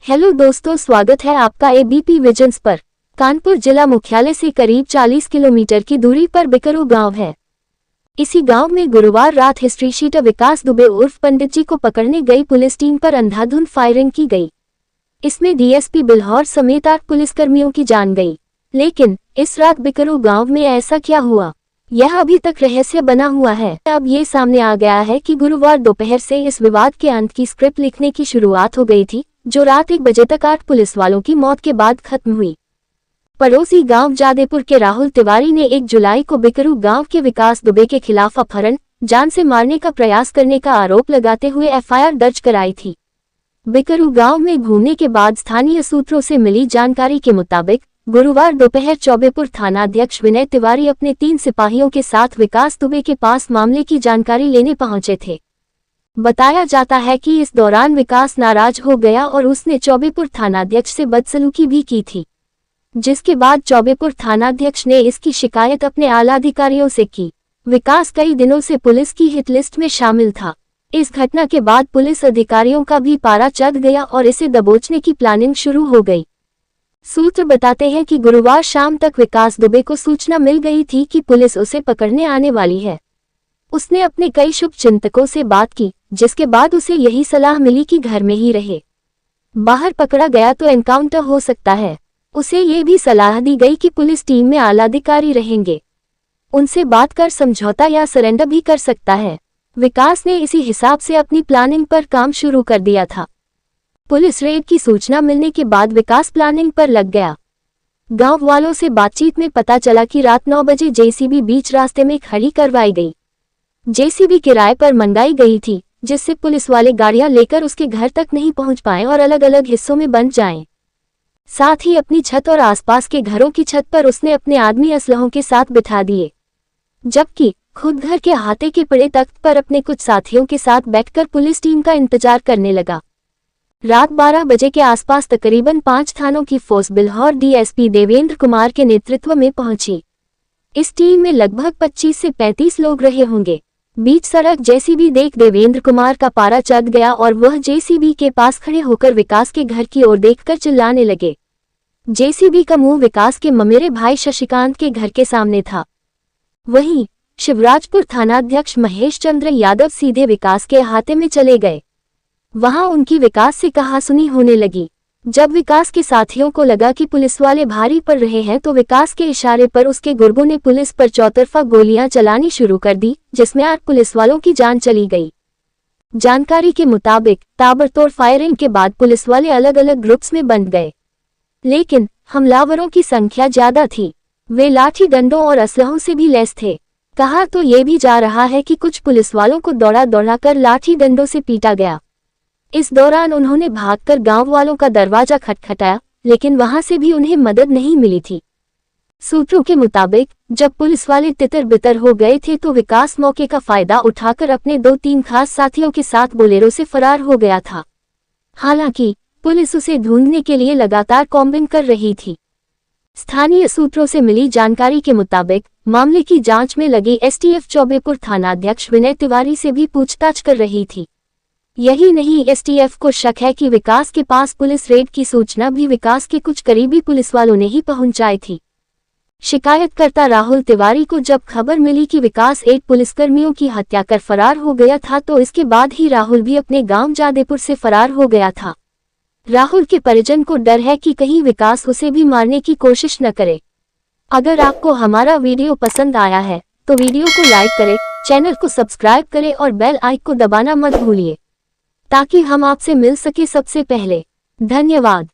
Hello दोस्तों, स्वागत है आपका एबीपी विजन्स पर। कानपुर जिला मुख्यालय से करीब 40 किलोमीटर की दूरी पर बिकरू गांव है। इसी गांव में गुरुवार रात हिस्ट्री शीटर विकास दुबे उर्फ पंडित जी को पकड़ने गई पुलिस टीम पर अंधाधुंध फायरिंग की गई। इसमें डीएसपी बिल्हौर समेत 8 पुलिसकर्मियों की जान गई। लेकिन इस रात बिकरू गांव में ऐसा क्या हुआ, यह अभी तक रहस्य बना हुआ है। अब ये सामने आ गया है कि गुरुवार दोपहर से इस विवाद के अंत की स्क्रिप्ट लिखने की शुरुआत हो गई थी, जो रात 1 बजे तक 8 पुलिस वालों की मौत के बाद खत्म हुई। पड़ोसी गांव जादेपुर के राहुल तिवारी ने 1 जुलाई को बिकरू गांव के विकास दुबे के खिलाफ अपहरण, जान से मारने का प्रयास करने का आरोप लगाते हुए एफआईआर दर्ज कराई थी। बिकरू गांव में घूमने के बाद स्थानीय सूत्रों से मिली जानकारी के मुताबिक गुरुवार दोपहर चौबेपुर थानाध्यक्ष विनय तिवारी अपने 3 सिपाहियों के साथ विकास दुबे के पास मामले की जानकारी लेने पहुंचे थे। बताया जाता है कि इस दौरान विकास नाराज हो गया और उसने चौबेपुर थानाध्यक्ष से बदसलूकी भी की थी, जिसके बाद चौबेपुर थानाध्यक्ष ने इसकी शिकायत अपने आला अधिकारियों से की। विकास कई दिनों से पुलिस की हिट लिस्ट में शामिल था। इस घटना के बाद पुलिस अधिकारियों का भी पारा चढ़ गया और इसे दबोचने की प्लानिंग शुरू हो गई। सूत्र बताते हैं कि गुरुवार शाम तक विकास दुबे को सूचना मिल गई थी कि पुलिस उसे पकड़ने आने वाली है। उसने अपने कई शुभचिंतकों से बात की, जिसके बाद उसे यही सलाह मिली कि घर में ही रहे। बाहर पकड़ा गया तो एनकाउंटर हो सकता है। उसे ये भी सलाह दी गई कि पुलिस टीम में आला अधिकारी रहेंगे, उनसे बात कर समझौता या सरेंडर भी कर सकता है। विकास ने इसी हिसाब से अपनी प्लानिंग पर काम शुरू कर दिया था। पुलिस रेड की सूचना मिलने के बाद विकास प्लानिंग पर लग गया। गांव वालों से बातचीत में पता चला कि रात 9 बजे जेसीबी बीच रास्ते में खड़ी करवाई गई। जेसीबी किराए पर मंगाई गई थी, जिससे पुलिस वाले गाड़ियां लेकर उसके घर तक नहीं पहुंच पाए और अलग अलग हिस्सों में बंट जाएं। साथ ही अपनी छत और आसपास के घरों की छत पर उसने अपने आदमी असलहों के साथ बिठा दिए, जबकि खुद घर के अहाते के पड़े तख्त पर अपने कुछ साथियों के साथ बैठकर पुलिस टीम का इंतजार करने लगा। रात 12 बजे के आसपास तकरीबन 5 थानों की फोर्स बिल्हौर डीएसपी देवेंद्र कुमार के नेतृत्व में पहुंची। इस टीम में लगभग 25 से 35 लोग रहे होंगे। बीच सड़क जेसीबी देख देवेंद्र कुमार का पारा चढ़ गया और वह जेसीबी के पास खड़े होकर विकास के घर की ओर देखकर चिल्लाने लगे। जेसीबी का मुंह विकास के ममेरे भाई शशिकांत के घर के सामने था। वहीं शिवराजपुर थानाध्यक्ष महेश चंद्र यादव सीधे विकास के अहाते में चले गए। वहां उनकी विकास से कहासुनी होने लगी। जब विकास के साथियों को लगा कि पुलिस वाले भारी पड़ रहे हैं तो विकास के इशारे पर उसके गुर्गों ने पुलिस पर चौतरफा गोलियां चलानी शुरू कर दी, जिसमें 8 पुलिस वालों की जान चली गई। जानकारी के मुताबिक ताबड़तोड़ फायरिंग के बाद पुलिस वाले अलग अलग ग्रुप्स में बंट गए, लेकिन हमलावरों की संख्या ज्यादा थी। वे लाठी डंडों और असलहों से भी लैस थे। कहा तो ये भी जा रहा है कि कुछ पुलिस वालों को दौड़ा दौड़ा कर लाठी डंडों से पीटा गया। इस दौरान उन्होंने भागकर गांव वालों का दरवाजा खटखटाया, लेकिन वहां से भी उन्हें मदद नहीं मिली थी। सूत्रों के मुताबिक जब पुलिस वाले तितर बितर हो गए थे तो विकास मौके का फायदा उठाकर अपने 2-3 खास साथियों के साथ बोलेरो से फरार हो गया था। हालांकि पुलिस उसे ढूंढने के लिए लगातार कॉम्बिंग कर रही थी। स्थानीय सूत्रों से मिली जानकारी के मुताबिक मामले की जांच में लगी एसटीएफ चौबेपुर थानाध्यक्ष विनय तिवारी से भी पूछताछ कर रही थी। यही नहीं, एसटीएफ को शक है कि विकास के पास पुलिस रेड की सूचना भी विकास के कुछ करीबी पुलिस वालों ने ही पहुंचाई थी। शिकायतकर्ता राहुल तिवारी को जब खबर मिली कि विकास 8 पुलिसकर्मियों की हत्या कर फरार हो गया था तो इसके बाद ही राहुल भी अपने गांव जादेपुर से फरार हो गया था। राहुल के परिजन को डर है कि कहीं विकास उसे भी मारने की कोशिश न करे। अगर आपको हमारा वीडियो पसंद आया है तो वीडियो को लाइक करें, चैनल को सब्सक्राइब करें और बेल आइकन को दबाना मत भूलिए, ताकि हम आपसे मिल सके सबसे पहले। धन्यवाद।